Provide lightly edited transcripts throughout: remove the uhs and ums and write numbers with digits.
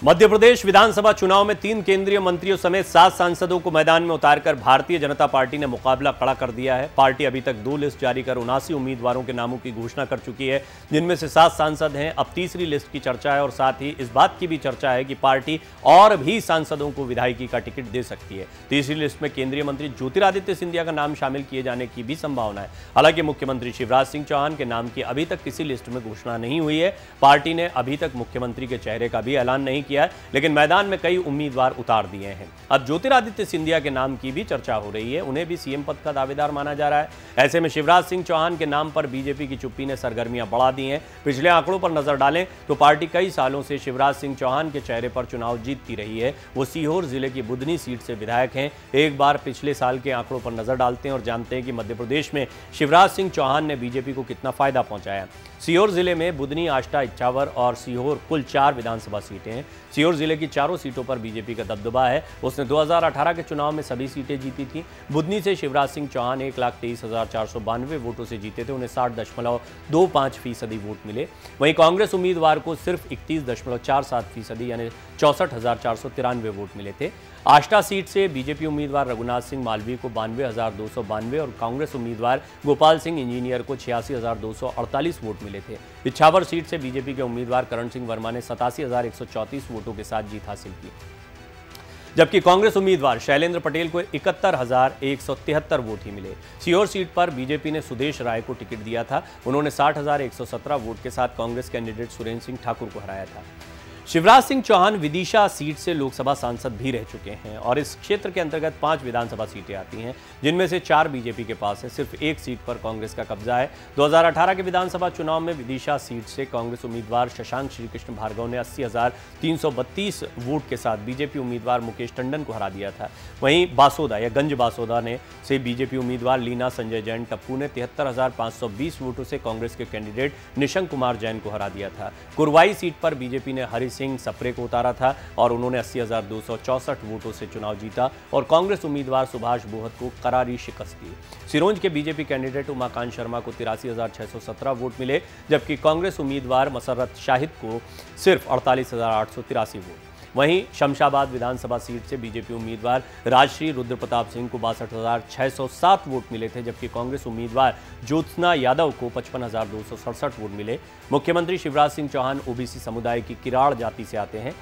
मध्य प्रदेश विधानसभा चुनाव में 3 केंद्रीय मंत्रियों समेत 7 सांसदों को मैदान में उतारकर भारतीय जनता पार्टी ने मुकाबला खड़ा कर दिया है। पार्टी अभी तक 2 लिस्ट जारी कर 79 उम्मीदवारों के नामों की घोषणा कर चुकी है, जिनमें से 7 सांसद हैं। अब तीसरी लिस्ट की चर्चा है और साथ ही इस बात की भी चर्चा है कि पार्टी और भी सांसदों को विधायकी का टिकट दे सकती है। तीसरी लिस्ट में केंद्रीय मंत्री ज्योतिरादित्य सिंधिया का नाम शामिल किए जाने की भी संभावना है। हालांकि मुख्यमंत्री शिवराज सिंह चौहान के नाम की अभी तक किसी लिस्ट में घोषणा नहीं हुई है। पार्टी ने अभी तक मुख्यमंत्री के चेहरे का भी ऐलान नहीं किया है, लेकिन मैदान में कई उम्मीदवार उतार दिए हैं। अब ज्योतिरादित्य सिंधिया के नाम की भी चर्चा हो रही है, उन्हें भी सीएम पद का दावेदार माना जा रहा है। ऐसे में शिवराज सिंह चौहान के नाम पर बीजेपी की चुप्पी ने सरगर्मियां बढ़ा दी हैं। पिछले आंकड़ों पर नजर डालें तो पार्टी कई सालों से शिवराज सिंह चौहान के चेहरे पर चुनाव जीतती रही है। वो सीहोर जिले की बुधनी सीट से विधायक हैं। एक बार पिछले साल के आंकड़ों पर नजर डालते हैं और जानते हैं कि मध्य प्रदेश में शिवराज सिंह चौहान ने बीजेपी को कितना फायदा पहुंचाया। सीहोर जिले में बुधनी, आष्टा, इच्छावर और सीहोर कुल 4 विधानसभा सीटें हैं। सीहोर जिले की चारों सीटों पर बीजेपी का दबदबा है। उसने 2018 के चुनाव में सभी सीटें जीती थी। बुधनी से शिवराज सिंह चौहान 1,23,492 वोटों से जीते थे, उन्हें 60.25% वोट मिले। वहीं कांग्रेस उम्मीदवार को सिर्फ 31.47% यानी 64,493 वोट मिले थे। आष्टा सीट से बीजेपी उम्मीदवार रघुनाथ सिंह मालवीय को 92,292 और कांग्रेस उम्मीदवार गोपाल सिंह इंजीनियर को 86,248 वोट मिले थे। इच्छावर सीट से बीजेपी के उम्मीदवार करण सिंह वर्मा ने 87,134 वोटों के साथ जीत हासिल की, जबकि कांग्रेस उम्मीदवार शैलेंद्र पटेल को 71,173 वोट ही मिले। सीहोर सीट पर बीजेपी ने सुदेश राय को टिकट दिया था, उन्होंने 60,117 वोट के साथ कांग्रेस कैंडिडेट सुरेंद्र सिंह ठाकुर को हराया था। शिवराज सिंह चौहान विदिशा सीट से लोकसभा सांसद भी रह चुके हैं और इस क्षेत्र के अंतर्गत 5 विधानसभा सीटें आती हैं, जिनमें से 4 बीजेपी के पास है। सिर्फ एक सीट पर कांग्रेस का कब्जा है। 2018 के विधानसभा चुनाव में विदिशा सीट से कांग्रेस उम्मीदवार शशांक श्रीकृष्ण भार्गव ने 80,332 वोट के साथ बीजेपी उम्मीदवार मुकेश टंडन को हरा दिया था। वहीं बासोदा या गंज बासोदा ने से बीजेपी उम्मीदवार लीना संजय जैन टप्पू ने 73,520 वोटों से कांग्रेस के कैंडिडेट निशंक कुमार जैन को हरा दिया था। कुरवाई सीट पर बीजेपी ने हरि सिंह सप्रे को उतारा था और उन्होंने 80,264 वोटों से चुनाव जीता और कांग्रेस उम्मीदवार सुभाष बोहत को करारी शिकस्त दी। सिरोंज के बीजेपी कैंडिडेट उमाकांत शर्मा को 83,617 वोट मिले, जबकि कांग्रेस उम्मीदवार मसर्रत शाहिद को सिर्फ 48,883 वोट। वहीं शमशाबाद विधानसभा सीट से बीजेपी उम्मीदवार राजश्री रुद्र प्रताप सिंह को 62,607 वोट मिले थे, जबकि कांग्रेस उम्मीदवार ज्योत्सना यादव को 55,267 वोट मिले। मुख्यमंत्री शिवराज सिंह चौहान ओबीसी समुदाय की किराड़ जाति से आते हैं।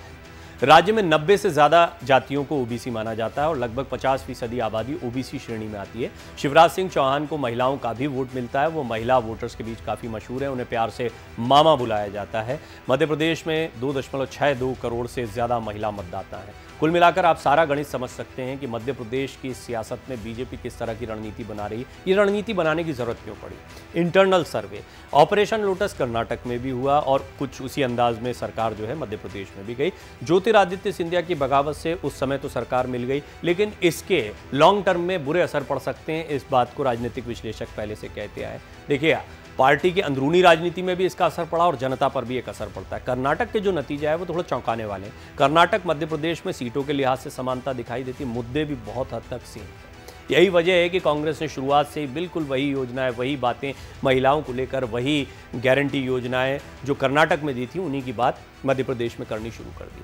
राज्य में 90 से ज़्यादा जातियों को ओबीसी माना जाता है और लगभग 50% आबादी ओबीसी श्रेणी में आती है। शिवराज सिंह चौहान को महिलाओं का भी वोट मिलता है। वो महिला वोटर्स के बीच काफ़ी मशहूर है, उन्हें प्यार से मामा बुलाया जाता है। मध्य प्रदेश में 2.62 करोड़ से ज़्यादा महिला मतदाता हैं। कुल मिलाकर आप सारा गणित समझ सकते हैं कि मध्य प्रदेश की सियासत में बीजेपी किस तरह की रणनीति बना रही है। ये रणनीति बनाने की जरूरत क्यों पड़ी? इंटरनल सर्वे ऑपरेशन लोटस कर्नाटक में भी हुआ और कुछ उसी अंदाज में सरकार जो है मध्य प्रदेश में भी गई। ज्योतिरादित्य सिंधिया की बगावत से उस समय तो सरकार मिल गई, लेकिन इसके लॉन्ग टर्म में बुरे असर पड़ सकते हैं। इस बात को राजनीतिक विश्लेषक पहले से कहते आए। देखिए, पार्टी की अंदरूनी राजनीति में भी इसका असर पड़ा और जनता पर भी एक असर पड़ता है। कर्नाटक के जो नतीजे आए वो थोड़ा चौंकाने वाले हैं। कर्नाटक मध्य प्रदेश में सीटों के लिहाज से समानता दिखाई देती, मुद्दे भी बहुत हद तक सेम है। यही वजह है कि कांग्रेस ने शुरुआत से ही बिल्कुल वही योजनाएं, वही बातें महिलाओं को लेकर, वही गारंटी योजनाएं जो कर्नाटक में दी थी, उन्हीं की बात मध्य प्रदेश में करनी शुरू कर दी।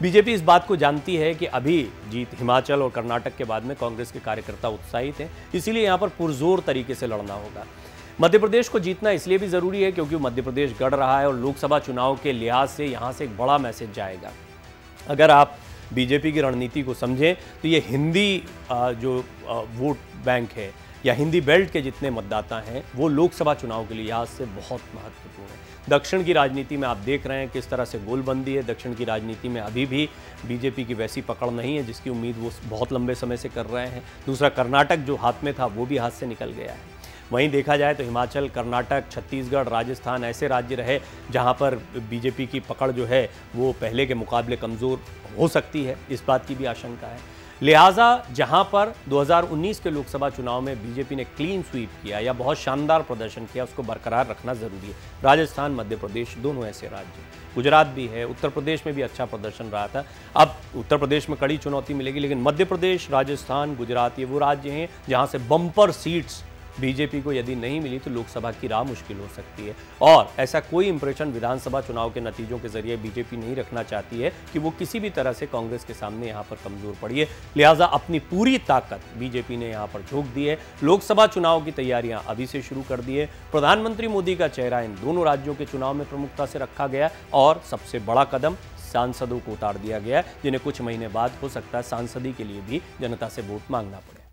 बीजेपी इस बात को जानती है कि अभी जीत हिमाचल और कर्नाटक के बाद में कांग्रेस के कार्यकर्ता उत्साहित हैं, इसीलिए यहाँ पर पुरजोर तरीके से लड़ना होगा। मध्य प्रदेश को जीतना इसलिए भी ज़रूरी है क्योंकि मध्य प्रदेश गढ़ रहा है और लोकसभा चुनाव के लिहाज से यहाँ से एक बड़ा मैसेज जाएगा। अगर आप बीजेपी की रणनीति को समझें तो ये हिंदी जो वोट बैंक है या हिंदी बेल्ट के जितने मतदाता हैं वो लोकसभा चुनाव के लिहाज से बहुत महत्वपूर्ण है। दक्षिण की राजनीति में आप देख रहे हैं किस तरह से गोलबंदी है। दक्षिण की राजनीति में अभी भी बीजेपी की वैसी पकड़ नहीं है जिसकी उम्मीद वो बहुत लंबे समय से कर रहे हैं। दूसरा, कर्नाटक जो हाथ में था वो भी हाथ से निकल गया है। वहीं देखा जाए तो हिमाचल, कर्नाटक, छत्तीसगढ़, राजस्थान ऐसे राज्य रहे जहां पर बीजेपी की पकड़ जो है वो पहले के मुकाबले कमज़ोर हो सकती है, इस बात की भी आशंका है। लिहाजा जहां पर 2019 के लोकसभा चुनाव में बीजेपी ने क्लीन स्वीप किया या बहुत शानदार प्रदर्शन किया, उसको बरकरार रखना जरूरी है। राजस्थान, मध्य प्रदेश दोनों ऐसे राज्य, गुजरात भी है, उत्तर प्रदेश में भी अच्छा प्रदर्शन रहा था। अब उत्तर प्रदेश में कड़ी चुनौती मिलेगी, लेकिन मध्य प्रदेश, राजस्थान, गुजरात ये वो राज्य हैं जहां से बम्पर सीट्स बीजेपी को यदि नहीं मिली तो लोकसभा की राह मुश्किल हो सकती है। और ऐसा कोई इंप्रेशन विधानसभा चुनाव के नतीजों के जरिए बीजेपी नहीं रखना चाहती है कि वो किसी भी तरह से कांग्रेस के सामने यहां पर कमजोर पड़ी है। लिहाजा अपनी पूरी ताकत बीजेपी ने यहां पर झोंक दी है। लोकसभा चुनाव की तैयारियां अभी से शुरू कर दी है। प्रधानमंत्री मोदी का चेहरा इन दोनों राज्यों के चुनाव में प्रमुखता से रखा गया और सबसे बड़ा कदम सांसदों को उतार दिया गया, जिन्हें कुछ महीने बाद हो सकता है सांसदी के लिए भी जनता से वोट मांगना पड़े।